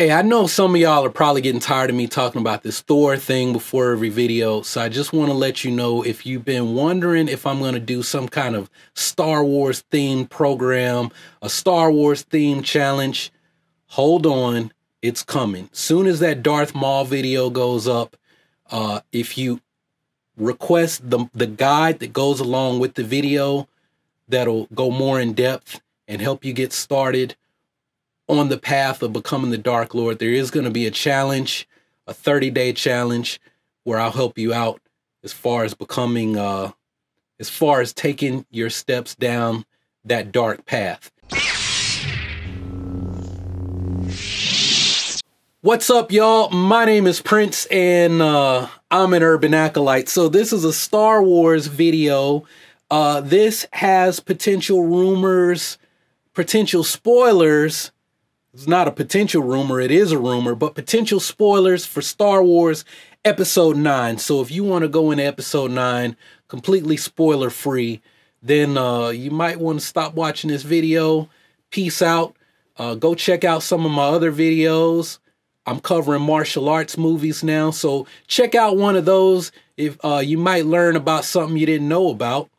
Hey, I know some of y'all are probably getting tired of me talking about this Thor thing before every video, so I just want to let you know, if you've been wondering if I'm going to do some kind of Star Wars themed program, a Star Wars themed challenge, hold on, it's coming. Soon as that Darth Maul video goes up, if you request the guide that goes along with the video, that'll go more in depth and help you get started on the path of becoming the Dark Lord, there is going to be a challenge, a 30-day challenge, where I'll help you out as far as becoming, as far as taking your steps down that dark path. What's up, y'all? My name is Prince, and I'm an urban acolyte. So this is a Star Wars video. This has potential rumors, potential spoilers. It's not a potential rumor, it is a rumor, but potential spoilers for Star Wars Episode 9. So if you want to go into Episode 9 completely spoiler free, then you might want to stop watching this video. Peace out. Go check out some of my other videos. I'm covering martial arts movies now, so check out one of those if you might learn about something you didn't know about.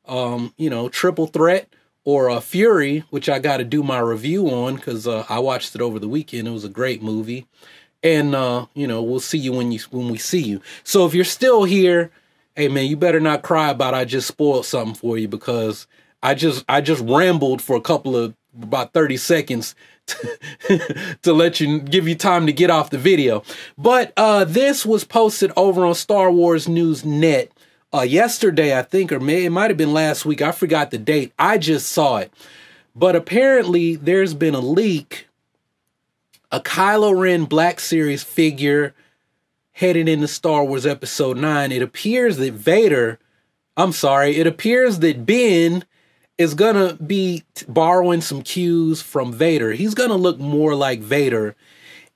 You know, Triple Threat, or Fury, which I got to do my review on because I watched it over the weekend. It was a great movie. And, you know, we'll see you when we see you. So if you're still here, hey, man, you better not cry about I just spoiled something for you, because I just rambled for about 30 seconds to give you time to get off the video. But this was posted over on Star Wars News Net. Yesterday, I think, or it might have been last week. I forgot the date. I just saw it. But apparently, there's been a leak. A Kylo Ren Black Series figure headed into Star Wars Episode 9. It appears that it appears that Ben is going to be borrowing some cues from Vader. He's going to look more like Vader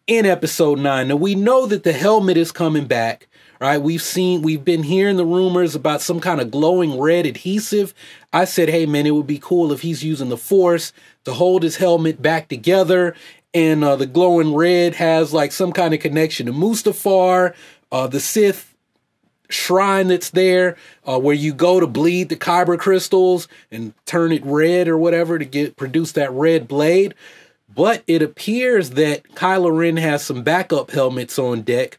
in Episode 9. Now, we know that the helmet is coming back. Right, we've been hearing the rumors about some kind of glowing red adhesive. I said, hey man, it would be cool if he's using the Force to hold his helmet back together, and the glowing red has like some kind of connection to Mustafar, the Sith shrine that's there, where you go to bleed the kyber crystals and turn it red or whatever to produce that red blade. But it appears that Kylo Ren has some backup helmets on deck.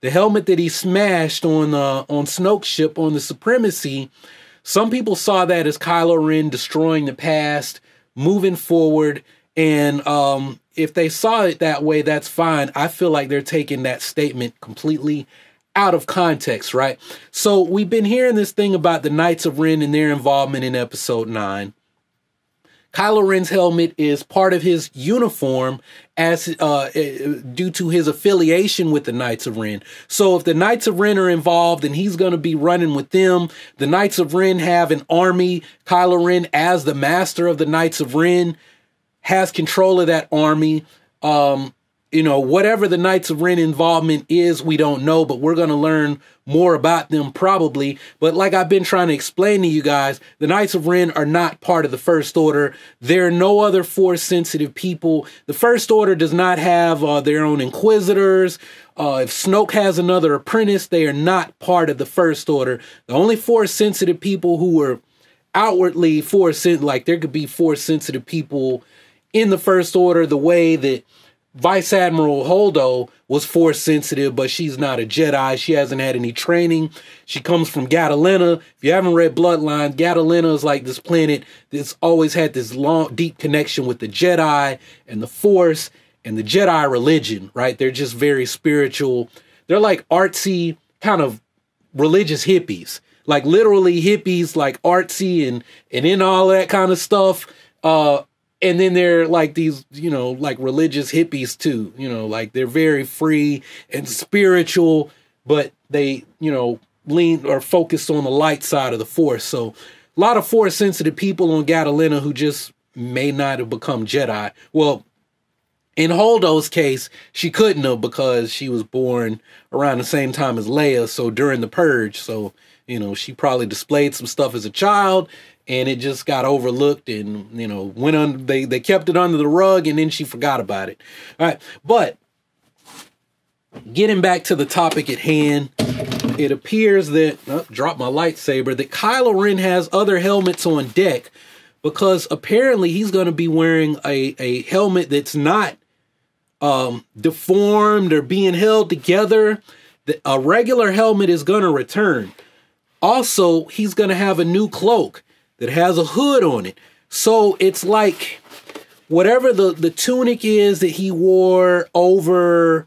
The helmet that he smashed on Snoke's ship on the Supremacy, some people saw that as Kylo Ren destroying the past, moving forward, and if they saw it that way, that's fine. I feel like they're taking that statement completely out of context, right? So we've been hearing this thing about the Knights of Ren and their involvement in Episode 9. Kylo Ren's helmet is part of his uniform as due to his affiliation with the Knights of Ren. So if the Knights of Ren are involved and he's going to be running with them, the Knights of Ren have an army. Kylo Ren, as the master of the Knights of Ren, has control of that army. You know, whatever the Knights of Ren involvement is, we don't know, but we're going to learn more about them probably. But like I've been trying to explain to you guys, the Knights of Ren are not part of the First Order. There are no other Force-sensitive people. The First Order does not have their own Inquisitors. If Snoke has another apprentice, they are not part of the First Order. The only Force-sensitive people who are outwardly Force-sensitive, like there could be Force-sensitive people in the First Order, the way that Vice Admiral Holdo was Force sensitive, but she's not a Jedi. She hasn't had any training. She comes from Gatalena. If you haven't read Bloodline, Gatalena is like this planet that's always had this long, deep connection with the Jedi and the Force and the Jedi religion, right? They're just very spiritual. They're like artsy, kind of religious hippies, like literally hippies, like artsy and in all that kind of stuff. And then they're like these, you know, like religious hippies too, you know, like they're very free and spiritual, but they, you know, lean or focus on the light side of the Force. So a lot of Force sensitive people on Gatalena who just may not have become Jedi. Well, in Holdo's case, she couldn't have because she was born around the same time as Leia. So during the Purge, so, you know, she probably displayed some stuff as a child and it just got overlooked and, you know, went on, they kept it under the rug and then she forgot about it. All right. But getting back to the topic at hand, it appears that, drop my lightsaber, that Kylo Ren has other helmets on deck, because apparently he's going to be wearing a helmet that's not deformed or being held together. A regular helmet is going to return. Also, he's going to have a new cloak that has a hood on it. So it's like whatever the tunic is that he wore over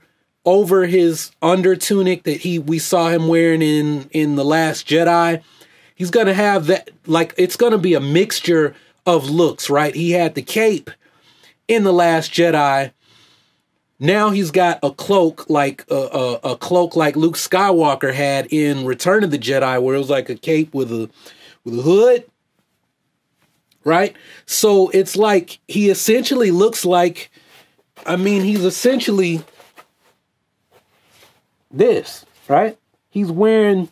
his under tunic that we saw him wearing in The Last Jedi, he's going to have that, like, it's going to be a mixture of looks, right? He had the cape in The Last Jedi. Now he's got a cloak like a cloak like Luke Skywalker had in Return of the Jedi, where it was like a cape with a hood, right? So it's like he essentially looks like, I mean, he's essentially this, right? He's wearing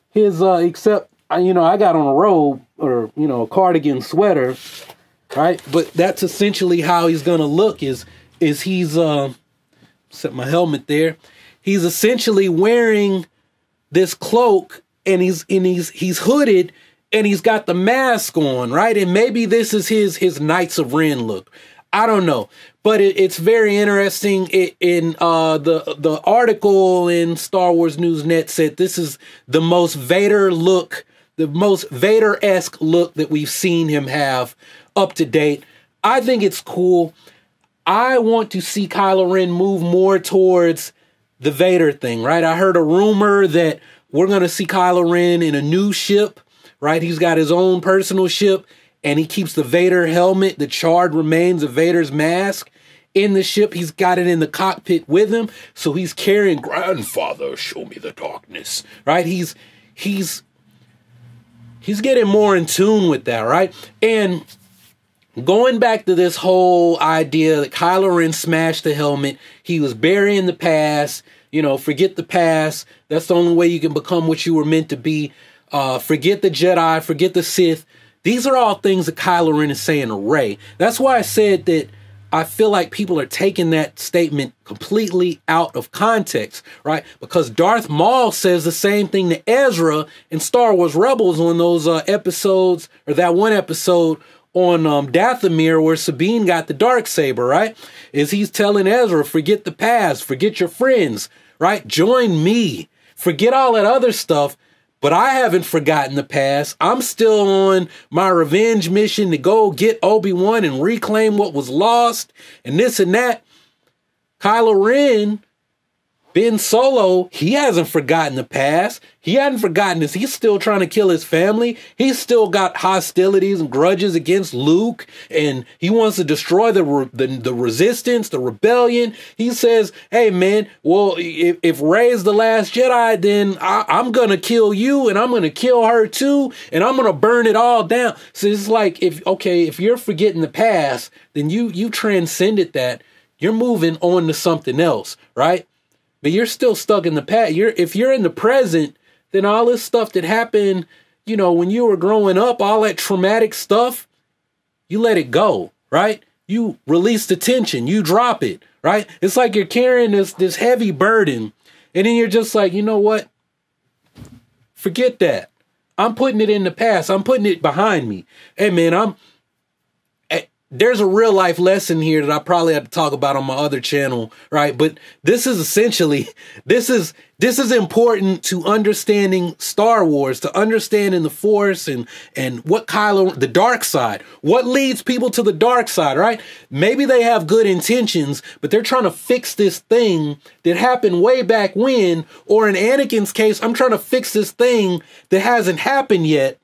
his except I got on a robe or a cardigan sweater, right? But that's essentially how he's gonna look. Is he's set my helmet there. He's essentially wearing this cloak, and he's hooded, and he's got the mask on, right? And maybe this is his Knights of Ren look. I don't know, but it's very interesting. In the article in Star Wars News Net said this is the most Vader look, the most Vader-esque look that we've seen him have up to date. I think it's cool. I want to see Kylo Ren move more towards the Vader thing, right? I heard a rumor that we're going to see Kylo Ren in a new ship, right? He's got his own personal ship, and he keeps the Vader helmet, the charred remains of Vader's mask, in the ship. He's got it in the cockpit with him, so he's carrying "Grandfather, show me the darkness," right? He's getting more in tune with that, right? And going back to this whole idea that Kylo Ren smashed the helmet, he was burying the past, forget the past. That's the only way you can become what you were meant to be. Forget the Jedi, forget the Sith. These are all things that Kylo Ren is saying to Rey. That's why I said that I feel like people are taking that statement completely out of context, right? Because Darth Maul says the same thing to Ezra in Star Wars Rebels on those episodes, or that one episode on Dathomir where Sabine got the Darksaber, right? Is he's telling Ezra, forget the past, forget your friends, right? Join me. Forget all that other stuff. But I haven't forgotten the past. I'm still on my revenge mission to go get Obi-Wan and reclaim what was lost and this and that. Kylo Ren, Ben Solo, he hasn't forgotten the past. He hadn't forgotten this. He's still trying to kill his family. He's still got hostilities and grudges against Luke, and he wants to destroy the resistance, the rebellion. He says, hey, man, well, if Rey's the last Jedi, then I'm going to kill you, and I'm going to kill her too, and I'm going to burn it all down. So it's like, if you're forgetting the past, then you transcended that. You're moving on to something else, right? But you're still stuck in the past. If you're in the present, then all this stuff that happened, when you were growing up, all that traumatic stuff, you let it go, right? You release the tension, you drop it, right? It's like you're carrying this heavy burden, and then you're just like, you know what? Forget that. I'm putting it in the past. I'm putting it behind me. Hey, man, there's a real life lesson here that I probably have to talk about on my other channel, right? But this is essentially, this is important to understanding Star Wars, to understanding the Force and what the dark side, what leads people to the dark side, right? Maybe they have good intentions, but they're trying to fix this thing that happened way back when, or in Anakin's case, I'm trying to fix this thing that hasn't happened yet.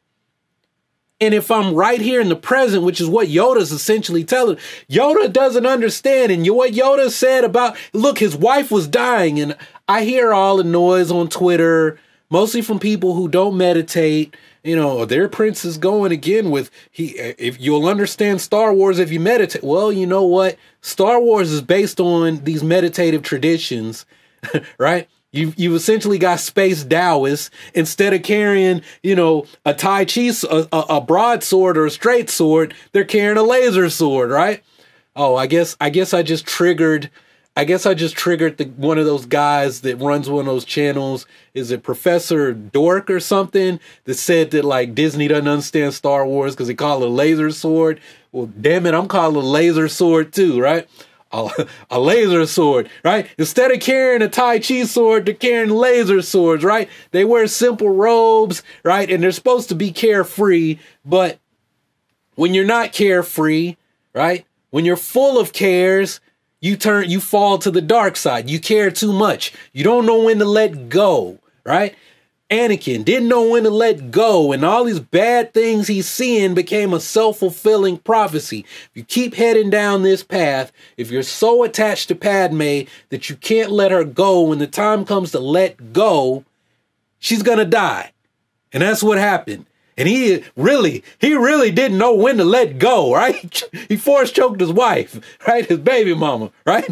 And if I'm right here in the present, which is what Yoda's essentially telling, Yoda doesn't understand. And what Yoda said about, look, his wife was dying. And I hear all the noise on Twitter, mostly from people who don't meditate. Their prince is going again with, if you'll understand Star Wars if you meditate. Well, you know what? Star Wars is based on these meditative traditions, right? You've essentially got space Taoists. Instead of carrying, a Tai Chi, a broadsword or a straight sword, they're carrying a laser sword, right? Oh, I guess I just triggered I guess I just triggered one of those guys that runs one of those channels. Is it Professor Dork or something that said that like Disney doesn't understand Star Wars because they call it a laser sword? Well, damn it, I'm calling it a laser sword too, right? A laser sword, right? Instead of carrying a Tai Chi sword, they're carrying laser swords, right? They wear simple robes, right? And they're supposed to be carefree, but when you're not carefree, right? When you're full of cares, you fall to the dark side. You care too much. You don't know when to let go, right? Anakin didn't know when to let go, and all these bad things he's seeing became a self-fulfilling prophecy. If you keep heading down this path, if you're so attached to Padme that you can't let her go, when the time comes to let go, she's gonna die. And that's what happened. And he really didn't know when to let go, right? He force choked his wife, right? His baby mama, right?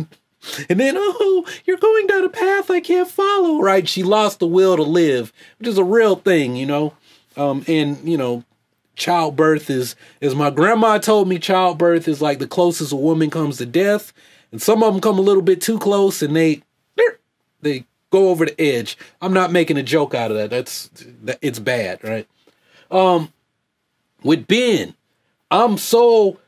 And then, oh, you're going down a path I can't follow, right? She lost the will to live, which is a real thing, you know. And, you know, childbirth is, as my grandma told me, childbirth is like the closest a woman comes to death. And some of them come a little bit too close and they go over the edge. I'm not making a joke out of that. It's bad, right? With Ben, I'm so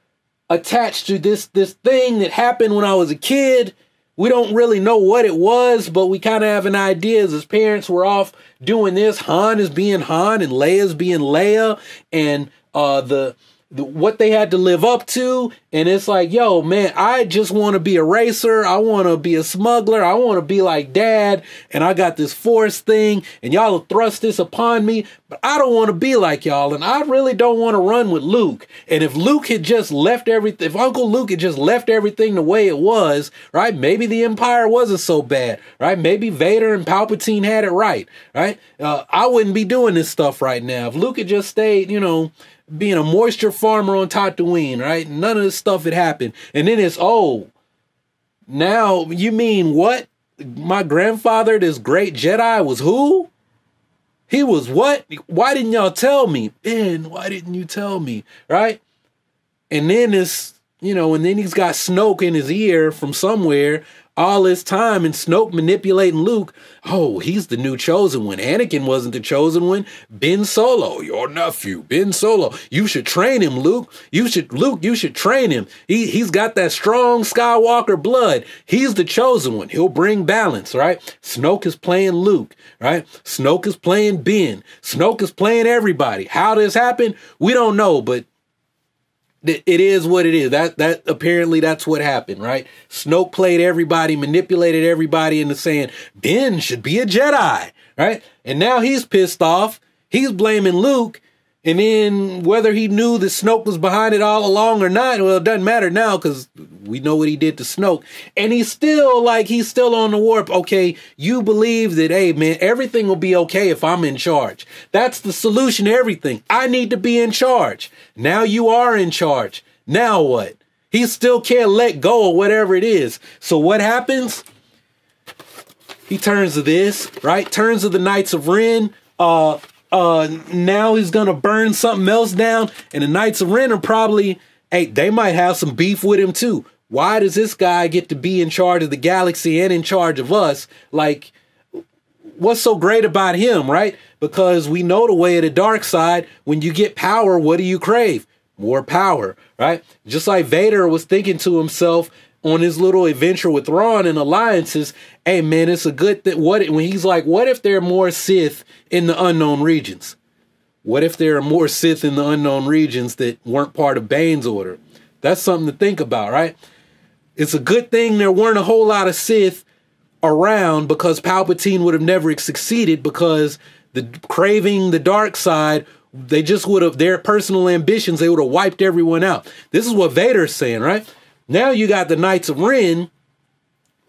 attached to this thing that happened when I was a kid. We don't really know what it was, but we kind of have an idea as his parents were off doing this. Han is being Han and Leia's being Leia, and what they had to live up to. And it's like, yo, man, I just want to be a racer. I want to be a smuggler. I want to be like Dad. And I got this Force thing, and y'all have thrust this upon me, but I don't want to be like y'all. And I really don't want to run with Luke. And if Luke had just left everything, if Uncle Luke had just left everything the way it was, right? Maybe the Empire wasn't so bad, right? Maybe Vader and Palpatine had it right, right? I wouldn't be doing this stuff right now. If Luke had just stayed, you know, being a moisture farmer on Tatooine, right? None of this stuff had happened. And then it's, oh, now you mean what? My grandfather, this great Jedi, was who? He was what? Why didn't y'all tell me? Ben, why didn't you tell me? Right? And then it's, you know, and then he's got Snoke in his ear from somewhere all this time, and Snoke manipulating Luke. Oh, he's the new chosen one. Anakin wasn't the chosen one. Ben Solo, your nephew, Ben Solo. You should train him, Luke. You should train him. He's got that strong Skywalker blood. He's the chosen one. He'll bring balance, right? Snoke is playing Luke, right? Snoke is playing Ben. Snoke is playing everybody. How this happened, we don't know, but it is what it is. That apparently that's what happened, right? Snoke played everybody, manipulated everybody into saying Ben should be a Jedi, right? And now he's pissed off. He's blaming Luke. And then whether he knew that Snoke was behind it all along or not, well, it doesn't matter now because we know what he did to Snoke. And he's still on the warp. Okay, you believe that, hey, man, everything will be okay if I'm in charge. That's the solution to everything. I need to be in charge. Now you are in charge. Now what? He still can't let go of whatever it is. So what happens? He turns to this, right? Turns to the Knights of Ren. Now he's gonna burn something else down, and the Knights of Ren are probably, hey, they might have some beef with him too. Why does this guy get to be in charge of the galaxy and in charge of us? Like, what's so great about him, right? Because we know the way of the dark side. When you get power, what do you crave? More power, right? Just like Vader was thinking to himself on his little adventure with Thrawn and alliances, hey man, it's a good thing. When he's like, what if there are more Sith in the unknown regions? What if there are more Sith in the unknown regions that weren't part of Bane's order? That's something to think about, right? It's a good thing there weren't a whole lot of Sith around, because Palpatine would have never succeeded, because the craving the dark side, they just would have, their personal ambitions, they would have wiped everyone out. This is what Vader's saying, right? Now you got the Knights of Ren,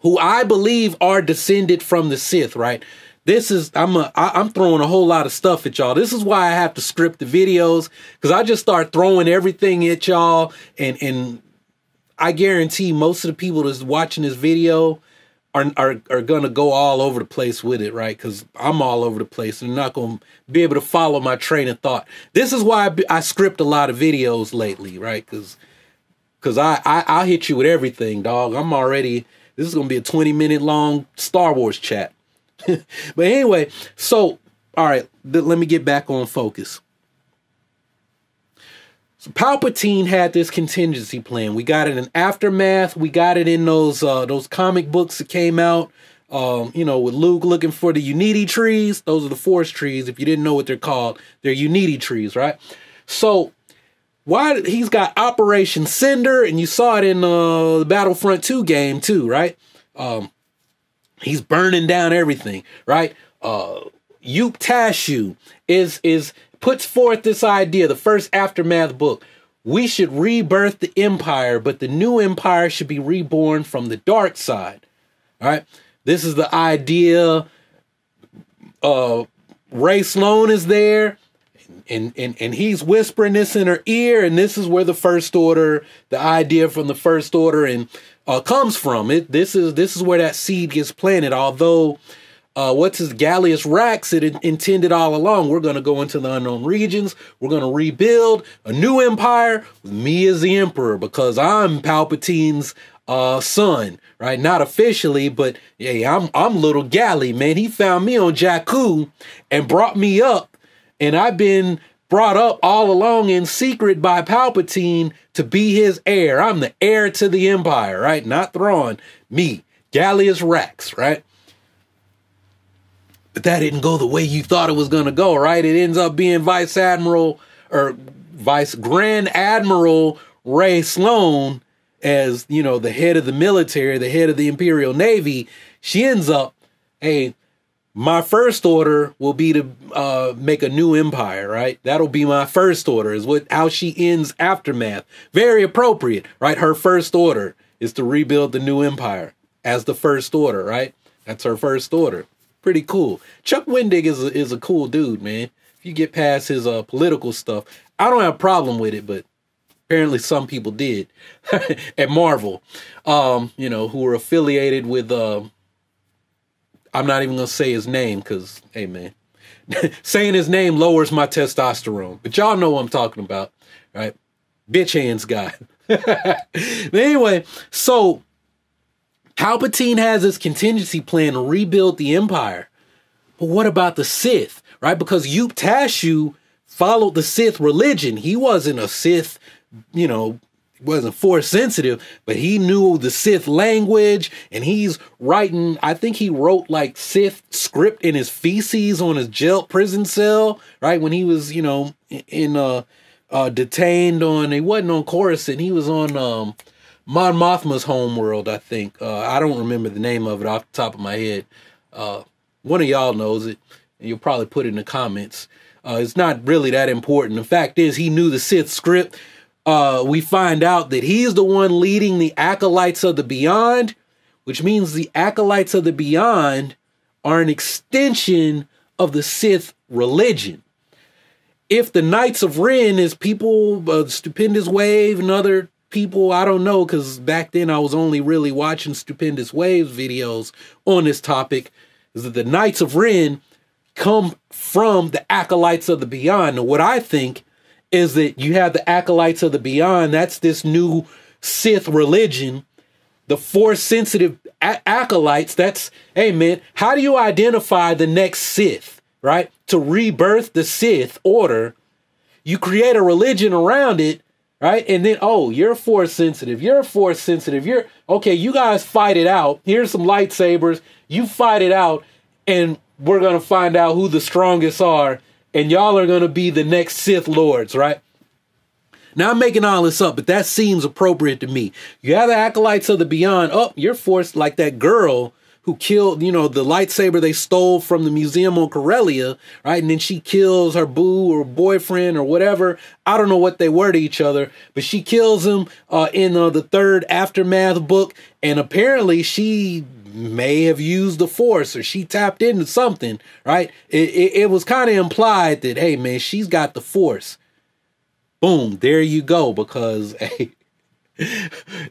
who I believe are descended from the Sith, right? This is, I'm throwing a whole lot of stuff at y'all. This is why I have to script the videos, because I just start throwing everything at y'all, and I guarantee most of the people that's watching this video are going to go all over the place with it, right? Because I'm all over the place and not going to be able to follow my train of thought. This is why I script a lot of videos lately, right? Because I'll hit you with everything, dog. This is going to be a 20-minute long Star Wars chat. But anyway, so, all right, let me get back on focus. So Palpatine had this contingency plan. We got it in Aftermath. We got it in those comic books that came out, you know, with Luke looking for the Unity trees. Those are the Force trees. If you didn't know what they're called, they're Unity trees, right? So he's got Operation Cinder, and you saw it in the Battlefront 2 game too, right? He's burning down everything, right? Yup Tashu puts forth this idea, the first Aftermath book. We should rebirth the Empire, but the new Empire should be reborn from the dark side. All right. This is the idea. Ray Sloan is there, and he's whispering this in her ear, and this is where the First Order, the idea from the First Order, comes from. This is where that seed gets planted. Although, Gallius Rax it intended all along. We're going to go into the unknown regions. We're going to rebuild a new empire with me as the emperor, because I'm Palpatine's son, right? Not officially, but hey, I'm little Galley, man. He found me on Jakku and brought me up, and I've been brought up all along in secret by Palpatine to be his heir. I'm the heir to the empire, right? Not Thrawn, me, Gallius Rax, right? But that didn't go the way you thought it was going to go, right? It ends up being Vice Grand Admiral Ray Sloan as, you know, the head of the military, the head of the Imperial Navy. She ends up, hey, my first order will be to make a new empire, right? That'll be my first order, is how she ends Aftermath. Very appropriate, right? Her first order is to rebuild the new empire as the First Order, right? That's her first order. Pretty cool. Chuck Wendig is a cool dude, man. If you get past his political stuff, I don't have a problem with it, but apparently some people did at Marvel, you know, who were affiliated with, I'm not even going to say his name because, hey, man, saying his name lowers my testosterone. But y'all know what I'm talking about, right? Bitch hands guy. But anyway, so Palpatine has this contingency plan to rebuild the Empire. But what about the Sith, right? Because Yup Tashu followed the Sith religion. He wasn't a Sith, you know, wasn't Force sensitive, but he knew the Sith language, and he's writing, I think he wrote like Sith script in his feces on his jail prison cell, right? When he was, you know, detained he wasn't on Coruscant, he was on Mon Mothma's homeworld, I think. I don't remember the name of it off the top of my head. One of y'all knows it, and you'll probably put it in the comments. It's not really that important. The fact is, he knew the Sith script. We find out that he's the one leading the Acolytes of the Beyond, which means the Acolytes of the Beyond are an extension of the Sith religion. If the Knights of Ren is people, Stupendous Wave and other people, I don't know, because back then I was only really watching Stupendous Wave's videos on this topic, is that the Knights of Ren come from the Acolytes of the Beyond. Now, what I think is that you have the Acolytes of the Beyond. That's this new Sith religion. The Force-sensitive Acolytes, that's, hey, man, how do you identify the next Sith, right? To rebirth the Sith order, you create a religion around it, right? And then, oh, you're Force-sensitive. You're Force-sensitive. Okay, you guys fight it out. Here's some lightsabers. You fight it out, and we're going to find out who the strongest are, and y'all are going to be the next Sith Lords, right? Now, I'm making all this up, but that seems appropriate to me. You have the Acolytes of the Beyond. Oh, you're Force, like that girl who killed, you know, the lightsaber they stole from the museum on Corellia, right? And then she kills her boo or boyfriend or whatever. I don't know what they were to each other, but she kills him in the third Aftermath book. And apparently she may have used the Force, or she tapped into something, right? It was kind of implied that, hey, man, she's got the Force. Boom, there you go, because hey,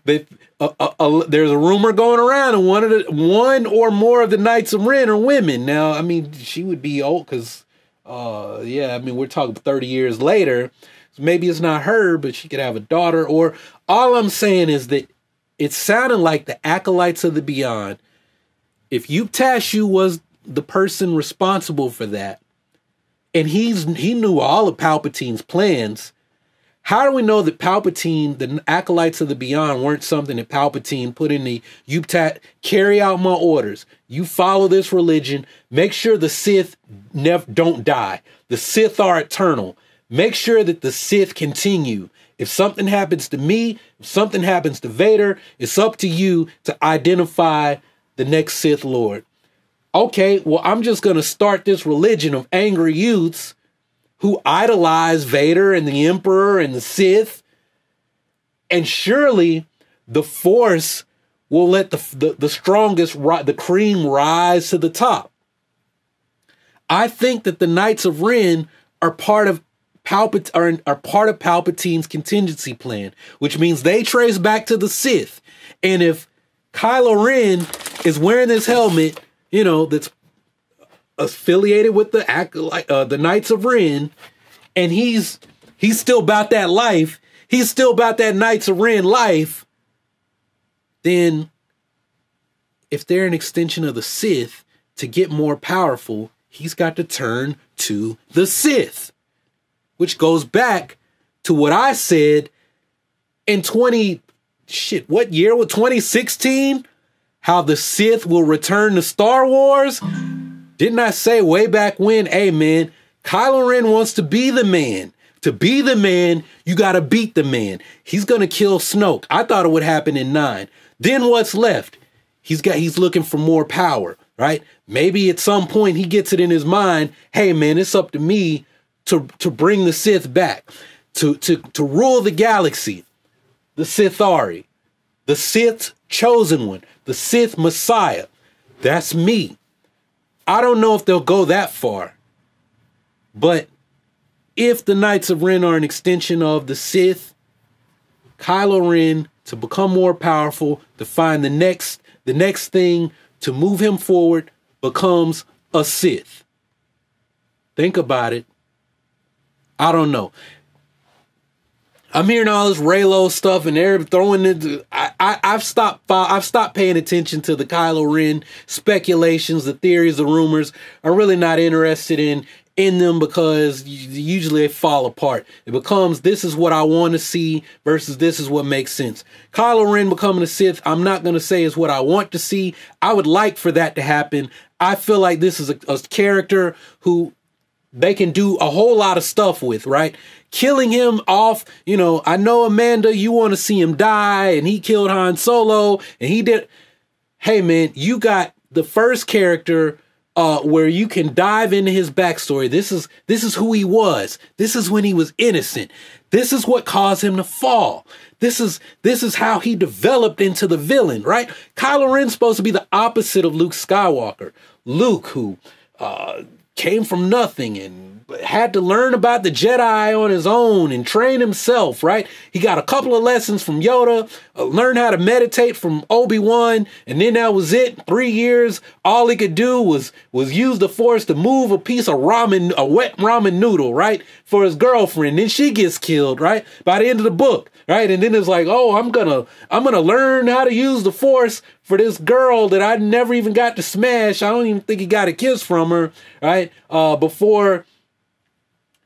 there's a rumor going around, and one or more of the Knights of Ren are women. Now, I mean, she would be old, because, yeah, I mean, we're talking 30 years later, so maybe it's not her, but she could have a daughter. Or all I'm saying is that it sounded like the Acolytes of the Beyond, if Tashu was the person responsible for that, and he knew all of Palpatine's plans, how do we know that Palpatine, the Acolytes of the Beyond, weren't something that Palpatine put in the, carry out my orders. You follow this religion. Make sure the Sith don't die. The Sith are eternal. Make sure that the Sith continue. If something happens to me, if something happens to Vader, it's up to you to identify the next Sith Lord. Okay, well, I'm just going to start this religion of angry youths who idolize Vader and the Emperor and the Sith. And surely the Force will let the strongest, the cream rise to the top. I think that the Knights of Ren are part of Palpatine's contingency plan, which means they trace back to the Sith. And if Kylo Ren is wearing this helmet, you know, that's affiliated with the Knights of Ren, and he's still about that life, he's still about that Knights of Ren life, then if they're an extension of the Sith, to get more powerful, he's got to turn to the Sith. Which goes back to what I said in what year was 2016? How the Sith will return to Star Wars? Didn't I say way back when, hey man, Kylo Ren wants to be the man. To be the man, you gotta beat the man. He's gonna kill Snoke. I thought it would happen in 9. Then what's left? He's looking for more power, right? Maybe at some point he gets it in his mind, hey man, it's up to me to bring the Sith back, to rule the galaxy, the Sithari, the Sith chosen one, the Sith Messiah. That's me. I don't know if they'll go that far, but if the Knights of Ren are an extension of the Sith, Kylo Ren, to become more powerful, to find the next thing to move him forward, becomes a Sith. Think about it. I don't know. I'm hearing all this Reylo stuff, and they're throwing it. I've stopped paying attention to the Kylo Ren speculations, the theories, the rumors. I'm really not interested in them because usually they fall apart. It becomes, this is what I want to see versus this is what makes sense. Kylo Ren becoming a Sith, I'm not going to say is what I want to see. I would like for that to happen. I feel like this is a character who they can do a whole lot of stuff with, right? Killing him off, you know, I know, Amanda, you want to see him die, and he killed Han Solo, and he did. Hey, man, you got the first character where you can dive into his backstory. This is who he was. This is when he was innocent. This is what caused him to fall. This is how he developed into the villain, right? Kylo Ren's supposed to be the opposite of Luke Skywalker. Luke, who came from nothing and had to learn about the Jedi on his own and train himself, right? He got a couple of lessons from Yoda, learned how to meditate from Obi-Wan, and then that was it. 3 years, all he could do was use the Force to move a piece of ramen, a wet ramen noodle, right? For his girlfriend. Then she gets killed, right? By the end of the book, right? And then it's like, oh, I'm gonna learn how to use the Force for this girl that I never even got to smash. I don't even think he got a kiss from her, right? Before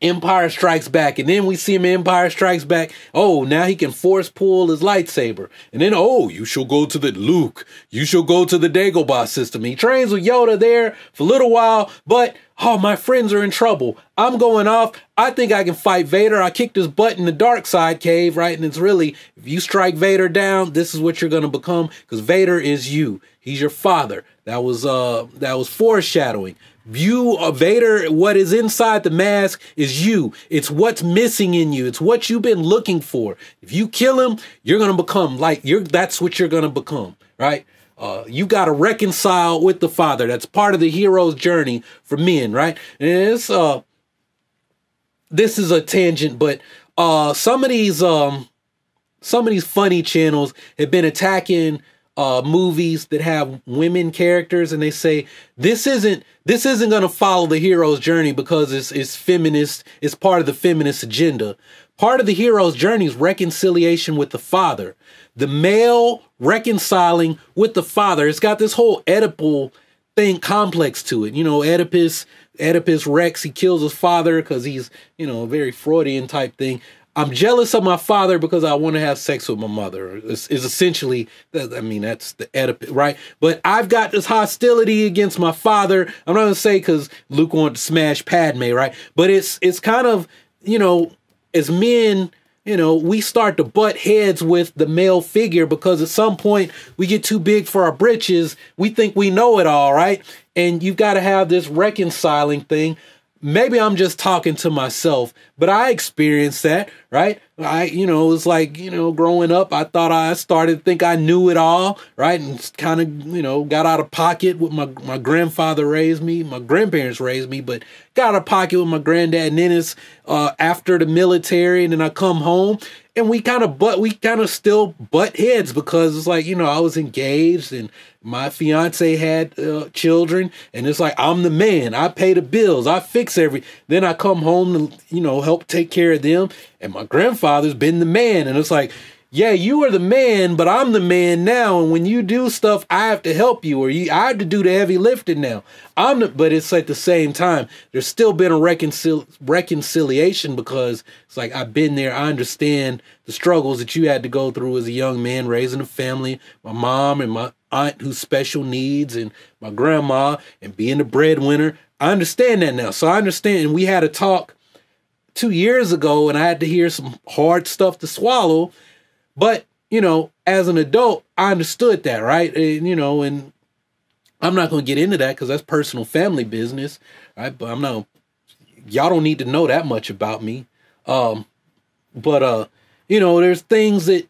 Empire Strikes Back. And then we see him in Empire Strikes Back. Oh, now he can force pull his lightsaber. And then, oh, you shall go to the Luke. You shall go to the Dagobah system. He trains with Yoda there for a little while, but, oh, my friends are in trouble. I'm going off. I think I can fight Vader. I kicked his butt in the dark side cave, right? And it's really, if you strike Vader down, this is what you're going to become, because Vader is you. He's your father. That was foreshadowing. Vader, what is inside the mask is you. It's what's missing in you. It's what you've been looking for. If you kill him, you're going to become that's what you're going to become, right? You got to reconcile with the Father. That's part of the hero's journey for men, right? And it's, this is a tangent, but some of these funny channels have been attacking movies that have women characters, and they say this isn't going to follow the hero's journey because it's feminist. It's part of the feminist agenda. Part of the hero's journey is reconciliation with the father. The male reconciling with the father. It's got this whole Oedipal thing complex to it. You know, Oedipus Rex, he kills his father because he's, you know, a very Freudian type thing. I'm jealous of my father because I want to have sex with my mother. Is essentially, I mean, that's the Oedipus, right? But I've got this hostility against my father. I'm not going to say because Luke wanted to smash Padme, right? But it's kind of, you know, as men, you know, we start to butt heads with the male figure because at some point we get too big for our britches. We think we know it all, right? And you've got to have this reconciling thing. Maybe I'm just talking to myself, but I experienced that, right? You know, it was like, you know, growing up, I thought I started to think I knew it all, right? And kind of, you know, got out of pocket with my grandfather raised me, my grandparents raised me, but got out of pocket with my granddad. And then it's after the military, and then I come home and we kind of still butt heads because it's like, you know, I was engaged and my fiance had children, and it's like, I'm the man. I pay the bills. I fix then I come home to, you know, help take care of them. And my grandfather's been the man. And it's like, yeah, you are the man, but I'm the man now. And when you do stuff, I have to help you, or I have to do the heavy lifting now. But it's at the same time, there's still been a reconciliation because it's like, I've been there. I understand the struggles that you had to go through as a young man, raising a family, my mom and my aunt who's special needs, and my grandma, and being the breadwinner. I understand that now. So I understand. And we had a talk 2 years ago, and I had to hear some hard stuff to swallow. But, you know, as an adult, I understood that, right? And, you know, and I'm not going to get into that because that's personal family business, right? But y'all don't need to know that much about me. You know, there's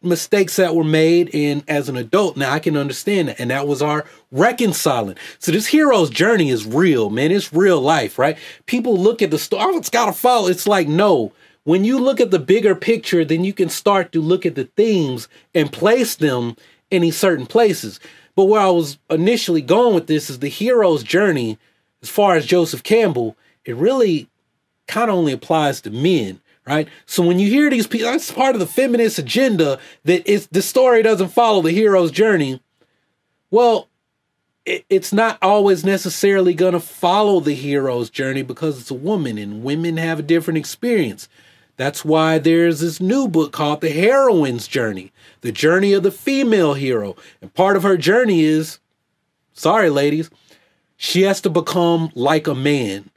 mistakes that were made, and as an adult, now I can understand that. And that was our reconciling. So this hero's journey is real, man. It's real life, right? People look at the story, oh, it's got to follow. It's like, no. When you look at the bigger picture, then you can start to look at the themes and place them in these certain places. But where I was initially going with this is the hero's journey, as far as Joseph Campbell, it really kind of only applies to men. Right. So when you hear these people, that's part of the feminist agenda, that the story doesn't follow the hero's journey. Well, it's not always necessarily going to follow the hero's journey because it's a woman, and women have a different experience. That's why there's this new book called The Heroine's Journey, the journey of the female hero. And part of her journey is, sorry, ladies, she has to become like a man.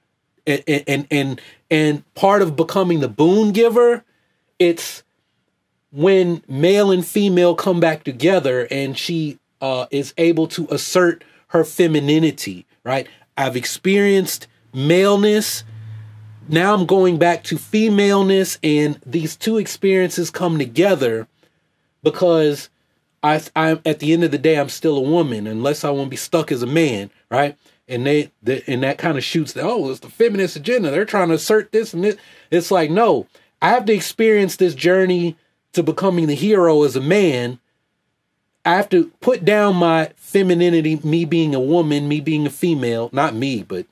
And part of becoming the boon giver, it's when male and female come back together and she is able to assert her femininity, right? I've experienced maleness. Now I'm going back to femaleness, and these two experiences come together because I'm at the end of the day, I'm still a woman unless I want to be stuck as a man, right? And and that kind of shoots it's the feminist agenda. They're trying to assert this and this. It's like, no, I have to experience this journey to becoming the hero as a man. I have to put down my femininity, me being a woman, me being a female, not me, but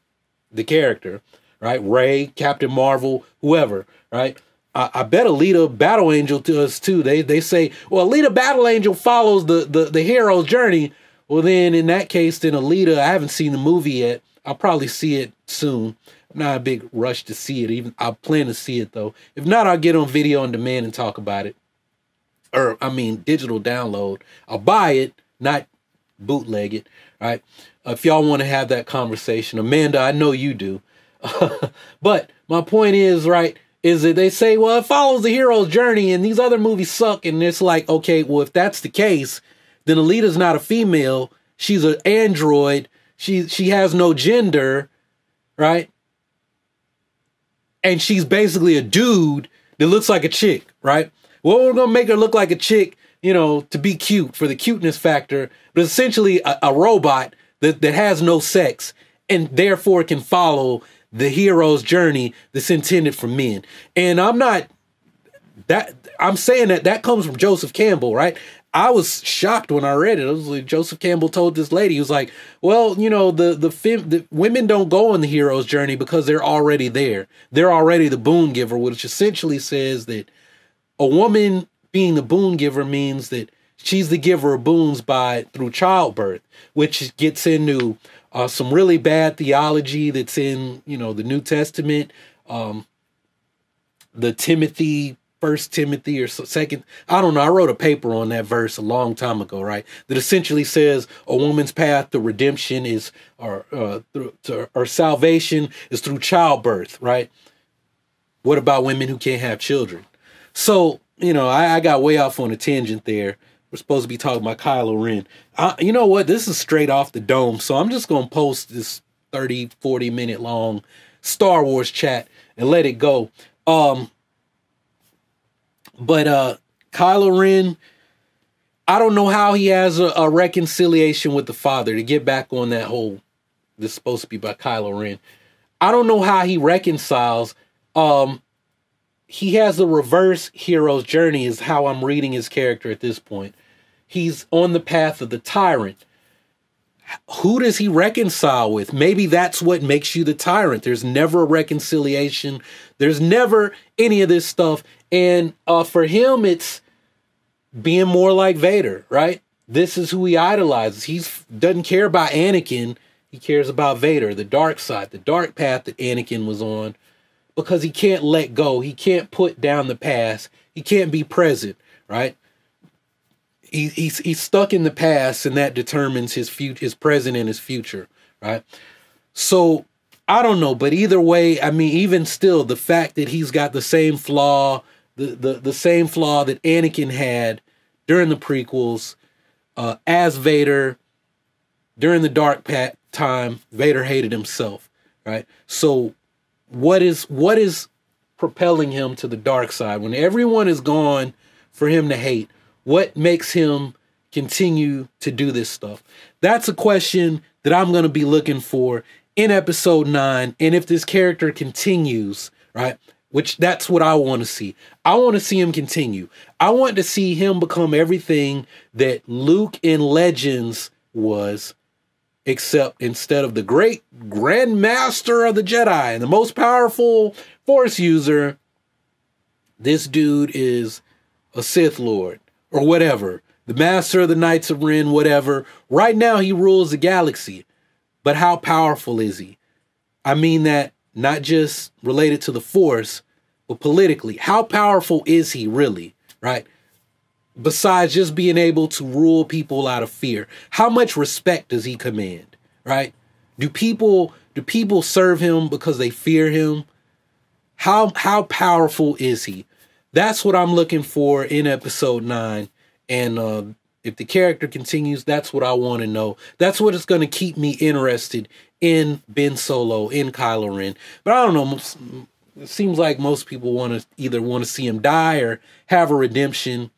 the character, right? Rey, Captain Marvel, whoever, right? I bet Alita Battle Angel to us too. They say, well, Alita Battle Angel follows the hero's journey. Well, then in that case, then Alita, I haven't seen the movie yet. I'll probably see it soon. I'm not a big rush to see it. I plan to see it though. If not, I'll get on video on demand and talk about it. Or, I mean, digital download. I'll buy it, not bootleg it, right? If y'all want to have that conversation. Amanda, I know you do. But my point is, right, is that they say, well, it follows the hero's journey and these other movies suck. And it's like, okay, well, if that's the case, then Alita's not a female. She's an android. She has no gender, right? And she's basically a dude that looks like a chick, right? Well, we're going to make her look like a chick, you know, to be cute, for the cuteness factor. But essentially a robot that has no sex and therefore can follow the hero's journey that's intended for men. And I'm saying that comes from Joseph Campbell, right? I was shocked when I read it. It was like Joseph Campbell told this lady, he was like, well, you know, the women don't go on the hero's journey because they're already there. They're already the boon giver, which essentially says that a woman being the boon giver means that she's the giver of boons through childbirth, which gets into some really bad theology that's in, you know, the New Testament, the Timothy, First Timothy or second, I don't know. I wrote a paper on that verse a long time ago, right? That essentially says a woman's path to redemption is, or salvation is through childbirth, right? What about women who can't have children? So, you know, I got way off on a tangent there. We're supposed to be talking about Kylo Ren. You know what? This is straight off the dome. So I'm just going to post this 30, 40 minute long Star Wars chat and let it go. But Kylo Ren, I don't know how he has a reconciliation with the father, to get back on that whole, this is supposed to be about Kylo Ren. I don't know how he reconciles. He has the reverse hero's journey is how I'm reading his character at this point. He's on the path of the tyrant. Who does he reconcile with? Maybe that's what makes you the tyrant. There's never a reconciliation. There's never any of this stuff. And for him, it's being more like Vader, right? This is who he idolizes. He doesn't care about Anakin. He cares about Vader, the dark side, the dark path that Anakin was on, because he can't let go. He can't put down the past. He can't be present, right? He's stuck in the past, and that determines his present and his future, right? So I don't know, but either way, I mean, even still, the fact that he's got the same flaw, the same flaw that Anakin had during the prequels, as Vader, during the dark time, Vader hated himself, right? So what is propelling him to the dark side when everyone is gone for him to hate? What makes him continue to do this stuff? That's a question that I'm going to be looking for in episode 9. And if this character continues, right, which that's what I want to see. I want to see him continue. I want to see him become everything that Luke in Legends was, except instead of the great Grand Master of the Jedi and the most powerful Force user, this dude is a Sith Lord. Or whatever, the master of the Knights of Ren, whatever. Right now, he rules the galaxy. But how powerful is he? I mean that not just related to the Force, but politically. How powerful is he really, right? Besides just being able to rule people out of fear. How much respect does he command, right? Do people serve him because they fear him? How powerful is he? That's what I'm looking for in episode 9. And if the character continues, that's what I want to know. That's what is going to keep me interested in Ben Solo, in Kylo Ren. But I don't know. It seems like most people either want to see him die or have a redemption.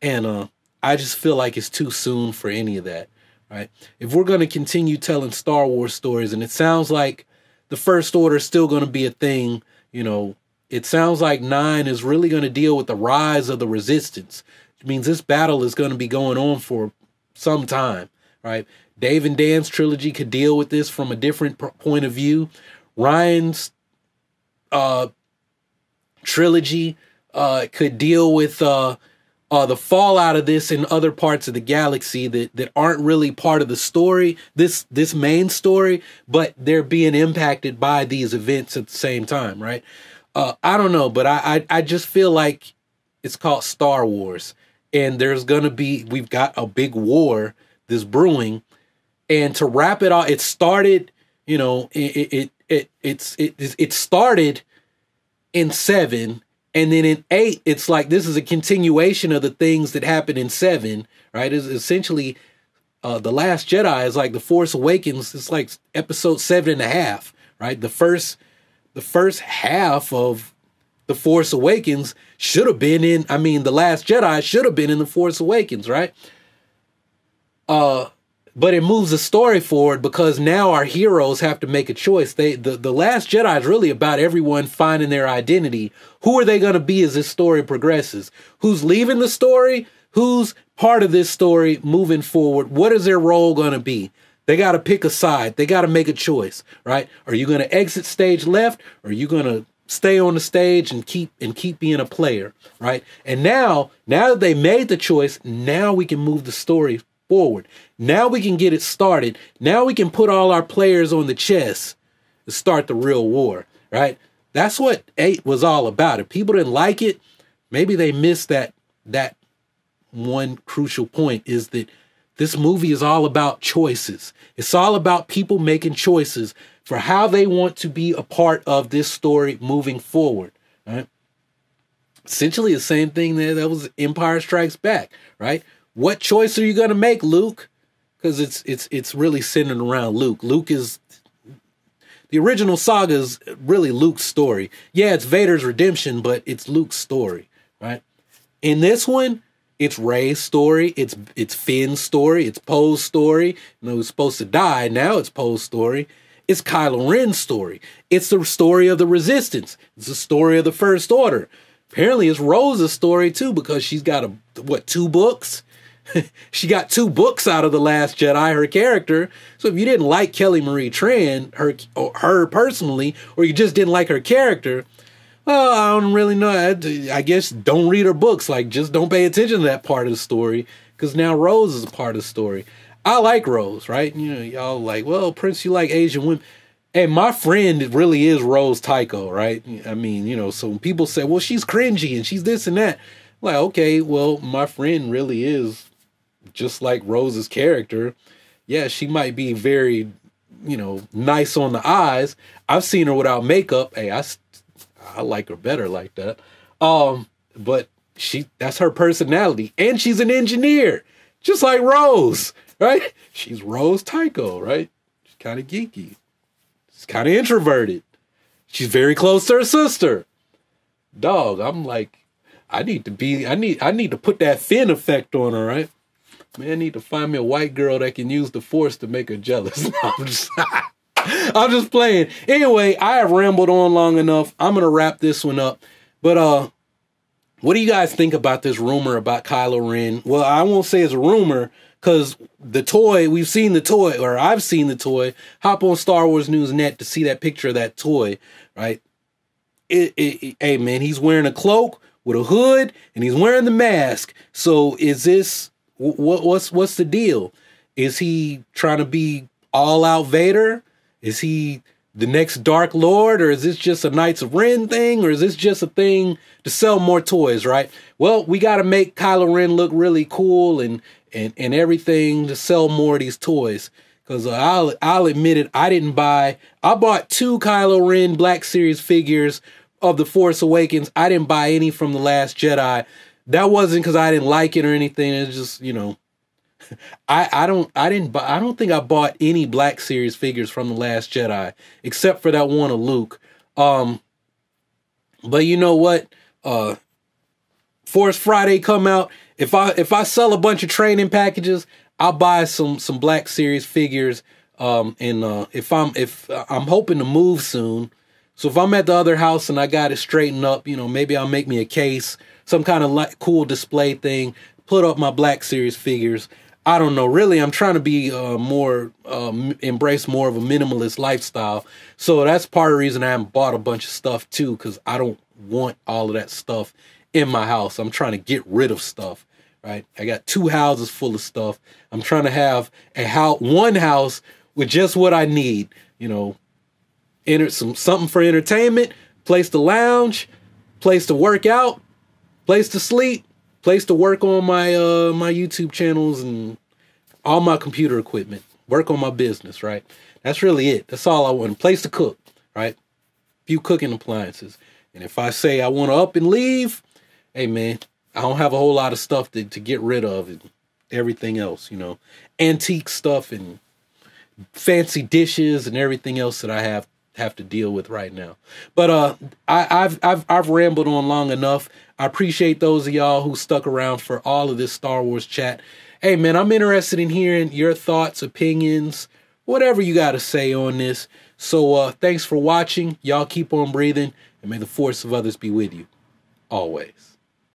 And I just feel like it's too soon for any of that, right? If we're going to continue telling Star Wars stories, and it sounds like the First Order is still going to be a thing, you know, it sounds like 9 is really going to deal with the rise of the Resistance. It means this battle is going to be going on for some time, right? Dave and Dan's trilogy could deal with this from a different point of view. Ryan's trilogy could deal with the fallout of this in other parts of the galaxy that aren't really part of the story, this main story, but they're being impacted by these events at the same time, right? I don't know, but I just feel like it's called Star Wars, and we've got a big war that's brewing, and to wrap it all, it started, you know, it started in 7, and then in 8, it's like this is a continuation of the things that happened in 7, right? It's essentially The Last Jedi is like The Force Awakens. It's like episode 7.5, right? The first half of The Force Awakens should have been The Last Jedi should have been in The Force Awakens, right? But it moves the story forward because now our heroes have to make a choice. The Last Jedi is really about everyone finding their identity. Who are they going to be as this story progresses? Who's leaving the story? Who's part of this story moving forward? What is their role going to be? They got to pick a side. They got to make a choice, right? Are you going to exit stage left? Or are you going to stay on the stage and keep being a player, right? And now that they made the choice, now we can move the story forward. Now we can get it started. Now we can put all our players on the chess to start the real war, right? That's what 8 was all about. If people didn't like it, maybe they missed that one crucial point, is that this movie is all about choices. It's all about people making choices for how they want to be a part of this story moving forward, right? Essentially the same thing that was Empire Strikes Back, right? What choice are you going to make, Luke? Because it's really centered around Luke. Luke is... The original saga is really Luke's story. Yeah, it's Vader's redemption, but it's Luke's story, right? In this one, it's Rey's story. It's Finn's story. It's Poe's story. You know, who's supposed to die. Now it's Poe's story. It's Kylo Ren's story. It's the story of the Resistance. It's the story of the First Order. Apparently, it's Rose's story too, because she's got 2 books? She got 2 books out of The Last Jedi, her character. So if you didn't like Kelly Marie Tran, her personally, or you just didn't like her character, well, I don't really know. I guess don't read her books. Like, just don't pay attention to that part of the story, because now Rose is a part of the story. I like Rose, right? You know, y'all like, well, Prince, you like Asian women. Hey, my friend really is Rose Tycho, right? I mean, you know, so when people say, well, she's cringy and she's this and that. Like, okay, well, my friend really is just like Rose's character. Yeah, she might be very, you know, nice on the eyes. I've seen her without makeup. Hey, I like her better like that. But that's her personality. And she's an engineer, just like Rose, right? She's Rose Tycho, right? She's kind of geeky. She's kind of introverted. She's very close to her sister. Dog, I'm like, I need to put that Finn effect on her, right? Man, I need to find me a white girl that can use the Force to make her jealous. I'm just playing. Anyway, I have rambled on long enough. I'm going to wrap this one up. But what do you guys think about this rumor about Kylo Ren? Well, I won't say it's a rumor, because the toy, we've seen the toy, or I've seen the toy. Hop on Star Wars News Net to see that picture of that toy, right? Hey, man, he's wearing a cloak with a hood, and he's wearing the mask. So is this... What's the deal? Is he trying to be all out Vader? Is he the next Dark Lord? Or is this just a Knights of Ren thing? Or is this just a thing to sell more toys, right? Well, we got to make Kylo Ren look really cool and everything to sell more of these toys. Because I'll admit it, I bought 2 Kylo Ren Black Series figures of The Force Awakens. I didn't buy any from The Last Jedi. That wasn't because I didn't like it or anything. It's just, you know, I don't think I bought any Black Series figures from The Last Jedi, except for that one of Luke. But you know what? Force Friday come out. If I sell a bunch of training packages, I'll buy some Black Series figures. If I'm hoping to move soon. So if I'm at the other house and I got it straightened up, you know, maybe I'll make me a case, some kind of cool display thing, put up my Black Series figures. I don't know. Really, I'm trying to be embrace more of a minimalist lifestyle. So that's part of the reason I haven't bought a bunch of stuff too, because I don't want all of that stuff in my house. I'm trying to get rid of stuff, right? I got 2 houses full of stuff. I'm trying to have one house with just what I need, you know, something for entertainment, place to lounge, place to work out, place to sleep, place to work on my my YouTube channels and all my computer equipment, work on my business, right? That's really it. That's all I want. A place to cook, right? A few cooking appliances. And if I say I want to up and leave, hey man, I don't have a whole lot of stuff to get rid of and everything else, you know, antique stuff and fancy dishes and everything else that I have to deal with right now. But I've rambled on long enough. I appreciate those of y'all who stuck around for all of this Star Wars chat. Hey man, I'm interested in hearing your thoughts, opinions, whatever you got to say on this. So thanks for watching. Y'all keep on breathing, and may the force of others be with you always.